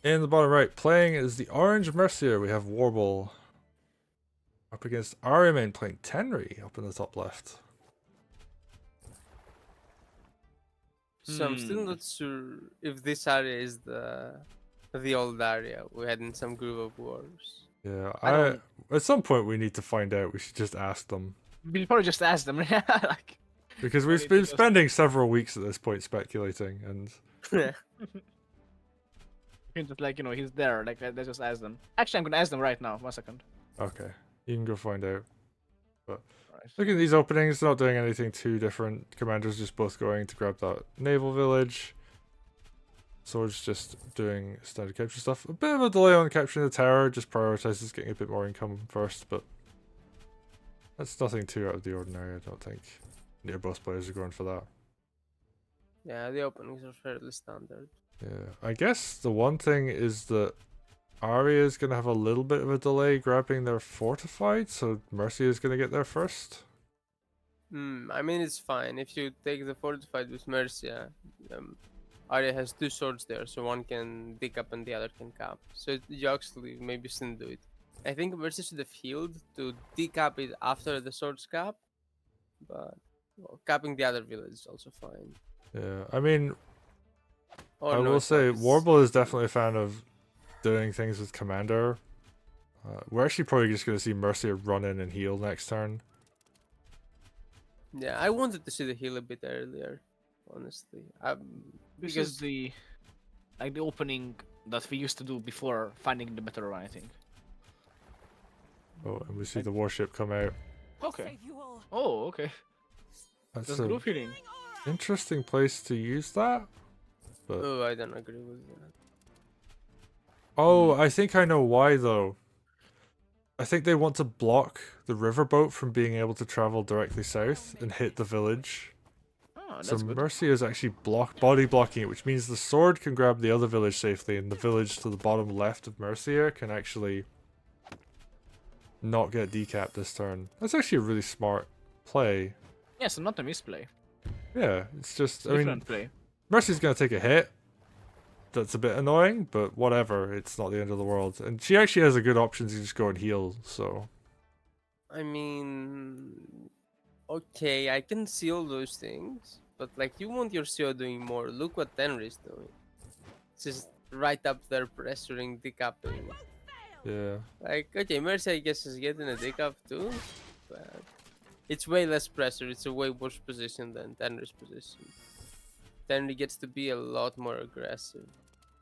In the bottom right, playing is the orange Mercia. We have Warble up against AriaMain playing Tenri up in the top left. So I'm still not sure if this area is the old area we had in some Groove of Wars. Yeah, I don't. at some point we need to find out. We should just ask them. We'll probably just ask them. Like, Because no we've need to been just- spending several weeks at this point speculating, and you can just like he's there. Like let's just ask them. Actually, I'm gonna ask them right now. 1 second. okay, you can go find out. But Alright. look at these openings, not doing anything too different. Commanders just both going to grab that naval village. Swords just doing standard capture stuff. A bit of a delay on capturing the tower, just prioritizes getting a bit more income first, but that's nothing too out of the ordinary, I don't think. Yeah, both players are going for that. Yeah, the openings are fairly standard. Yeah, I guess the one thing is that Aria is going to have a little bit of a delay grabbing their fortified, so Mercia is going to get there first. I mean, it's fine. If you take the fortified with Mercia, Arya has 2 swords there, so one can dig up and the other can cap. So you actually maybe shouldn't do it. I think Mercia should have healed to decap it after the swords cap, but well, capping the other village is also fine. Yeah, I mean, Or I no, will it's not, say it's- Warble is definitely a fan of doing things with Commander. We're actually probably just going to see Mercia run in and heal next turn. Yeah, I wanted to see the heal a bit earlier, honestly. This Because is the opening that we used to do before finding the better run, I think. Oh, and we see the warship come out. Okay. Oh, okay. That's That's an groove healing. interesting place to use that. But oh, I don't agree with that. oh, I think I know why though. I think they want to block the riverboat from being able to travel directly south and hit the village. Oh, So that's good. Mercia is actually body blocking it, which means the sword can grab the other village safely, and the village to the bottom left of Mercia can actually not get decapped this turn. That's actually a really smart play. Yes, not a misplay. Yeah, it's just, I mean, Different play. Mercy's gonna take a hit. That's a bit annoying, but whatever. It's not the end of the world. And she actually has a good option to just go and heal, so... I mean, okay, I can see all those things, but like you want your CO doing more. Look what Tenri is doing. It's just right up there pressuring, decapping. Yeah. Like, okay, Mercy I guess is getting a decap too, but it's way less pressure. It's a way worse position than Tenri's position. Tenri gets to be a lot more aggressive,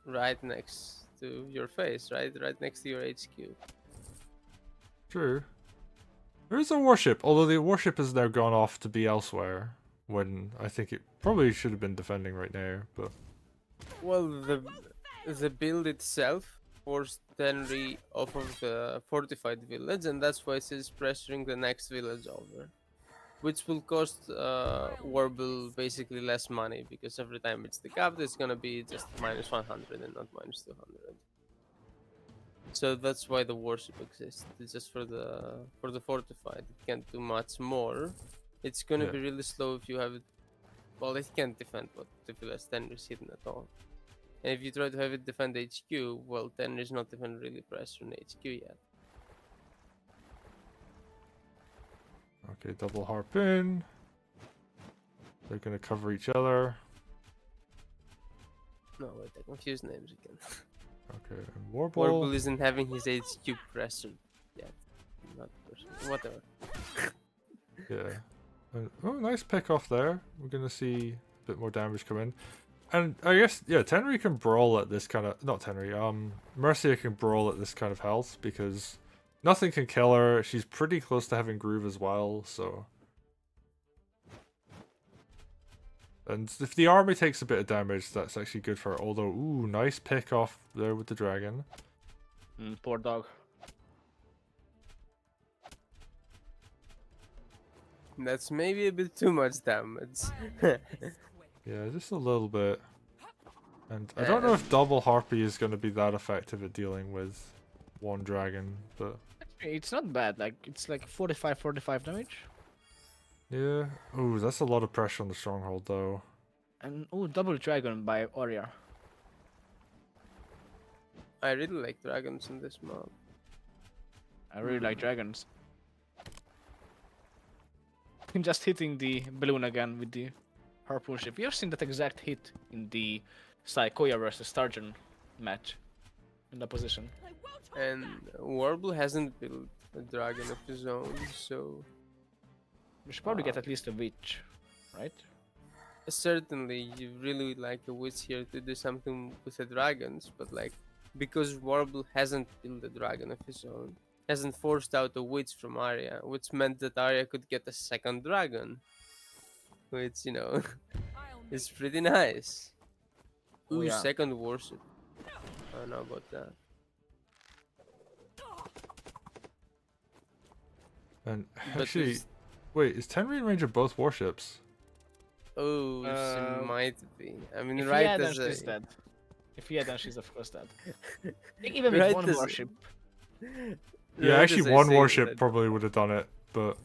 right next to your face, right next to your HQ. True. There is a warship, although the warship has now gone off to be elsewhere, when I think it probably should have been defending right now, but... Well, the build itself forced Tenri off of the fortified village, and that's why she's pressuring the next village over, which will cost Warble basically less money because every time it's decapped, it's gonna be just minus 100 and not minus 200. So that's why the warship exists. It's just for the fortified. It can't do much more. It's gonna Yeah. be really slow if you have it. Well, it can't defend what the village Tenri is hidden at all. And if you try to have it defend HQ, well, Tenri is not even really pressuring HQ yet. Okay, double harpoon. They're gonna cover each other. No, wait, I confused names again. Okay, and Warble. Warble isn't having his HQ pressured yet. Not pressured. Whatever. Yeah. Oh, nice pick off there. We're gonna see a bit more damage come in. And I guess, yeah, Tenri can brawl at this kind of... Not Tenri, Mercia can brawl at this kind of health because nothing can kill her. She's pretty close to having groove as well, so... And if the army takes a bit of damage, that's actually good for her. Although, ooh, nice pick off there with the dragon. Poor dog. That's maybe a bit too much damage. Yeah, just a little bit. And I don't know if double harpy is going to be that effective at dealing with one dragon, but... It's not bad. Like it's like 45 damage. Yeah. Ooh, that's a lot of pressure on the stronghold, though. And double dragon by Aria. I really like dragons in this mob. I really like dragons. Just hitting the balloon again with the harpoon ship. You've seen that exact hit in the Psychoya versus Sturgeon match in that position. And Warble hasn't built a dragon of his own, so We should probably get at least a witch, right? certainly you really like a witch here to do something with the dragons, but like because Warble hasn't built a dragon of his own, hasn't forced out a witch from Aria, which meant that Aria could get a second dragon, which is pretty nice. Oh, Ooh, yeah. second worship. I don't know about that. And But actually, there's- wait, is Tenri in range of both warships? Oh, she might be. I mean, If right yeah, then as she's a dead. If yeah, then she's of course dead. Even with Right one as a- warship. Yeah, right actually, as I one say warship that- probably would have done it, but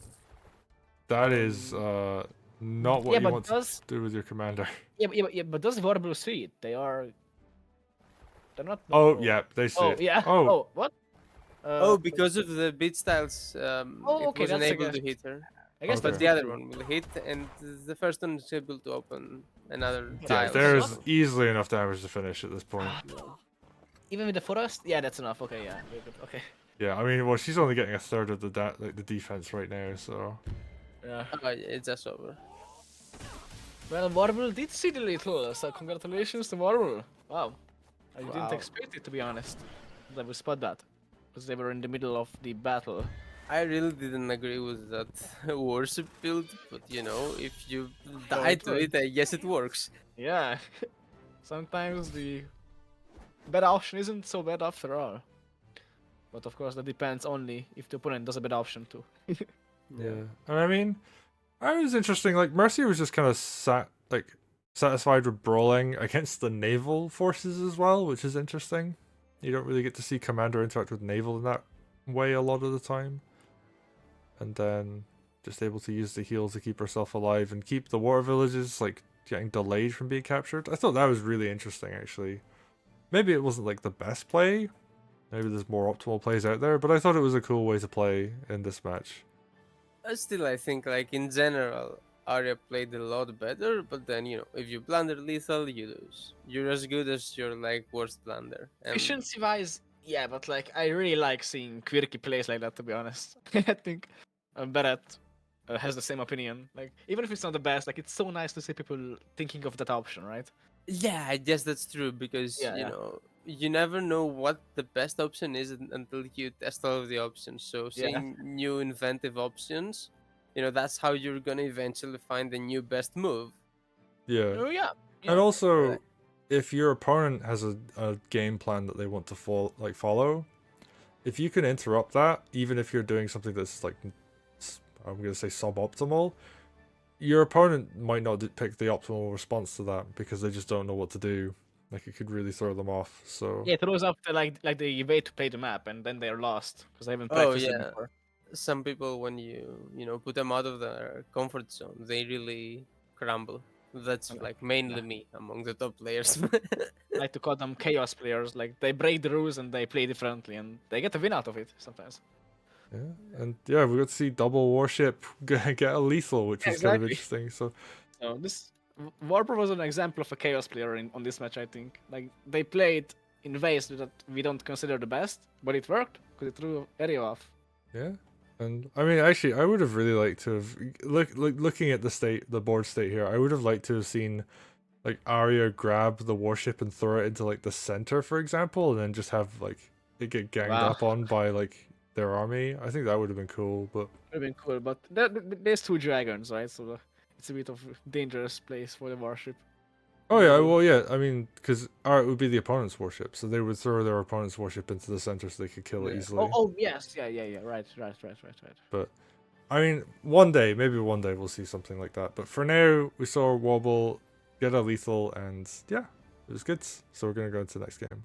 that is not what Yeah, you but want to does do with your commander. but does Warble see it? They're not. Oh, yeah, they see Oh it. yeah. Oh, Oh what? Oh, because of the beat styles, Oh, it okay, wasn't that's, I able to guess- hit her. I guess Okay. But that's the other one will hit, and the first one is able to open another yeah, tile. there's so- easily enough damage to finish at this point. Even with the forest. Yeah, that's enough. Okay, yeah, very good. Okay. Yeah, I mean, well, she's only getting a third of the defense right now, so Yeah. Oh, it's just over. Well, Warble did see the little, so congratulations to Warble. Wow. I Wow. didn't expect it, to be honest. That I would spot that. Because they were in the middle of the battle. I really didn't agree with that worship build, but if you die it to worked. it, I guess it works. Yeah. Sometimes the bad option isn't so bad after all. But of course, that depends only if the opponent does a bad option too. yeah. And I mean, I was interesting. Like Mercia was just kind of satisfied with brawling against the naval forces as well, which is interesting. You don't really get to see commander interact with naval in that way a lot of the time. And then just able to use the heal to keep herself alive and keep the water villages like getting delayed from being captured. I thought that was really interesting actually. Maybe it wasn't like the best play. Maybe there's more optimal plays out there, but I thought it was a cool way to play in this match. Still, I think, like, in general, Arya played a lot better, but then, if you blunder lethal, you lose. You're as good as your, like, worst blunder. And Efficiency wise, yeah, but like, I really like seeing quirky plays like that, to be honest. I think Barrett has the same opinion. Like, even if it's not the best, like, it's so nice to see people thinking of that option, right? yeah, I guess that's true, because, Yeah. you never know what the best option is until you test all of the options. So Yeah. seeing new inventive options, that's how you're gonna eventually find the new best move. Yeah. Oh, yeah. And also, Right. if your opponent has a game plan that they want to follow, if you can interrupt that, even if you're doing something that's like, I'm going to say suboptimal, your opponent might not pick the optimal response to that because they just don't know what to do. Like it could really throw them off. So Yeah, it throws up the, like the way to play the map, and then they're lost because they haven't Oh, practiced it yeah. before. Some people, when you put them out of their comfort zone, they really crumble. That's Okay. like mainly me among the top players. I like to call them chaos players. Like, they break the rules and they play differently, and they get a win out of it sometimes. yeah, and yeah, we got to see double warship get a lethal, which Yeah, was kind of exactly. interesting. So So this Warper was an example of a chaos player on this match, I think. Like, they played in ways that we don't consider the best, but it worked because it threw Aria off. yeah, and I mean, actually, I would have really liked to have looking at the board state here. I would have liked to have seen like Arya grab the warship and throw it into like the center, for example, and then just have like it get ganged Wow. up on by like their army. I think that would have been cool, but Would have been cool, but there's two dragons, right? So it's a bit of a dangerous place for the warship. oh yeah, Mm. well yeah, I mean, because it would be the opponent's warship, so they would throw their opponent's warship into the center so they could kill it Yeah. easily. Oh yes, yeah, right. But I mean, maybe one day we'll see something like that. But for now, we saw Warble get a lethal, and yeah, it was good. So we're gonna go into the next game.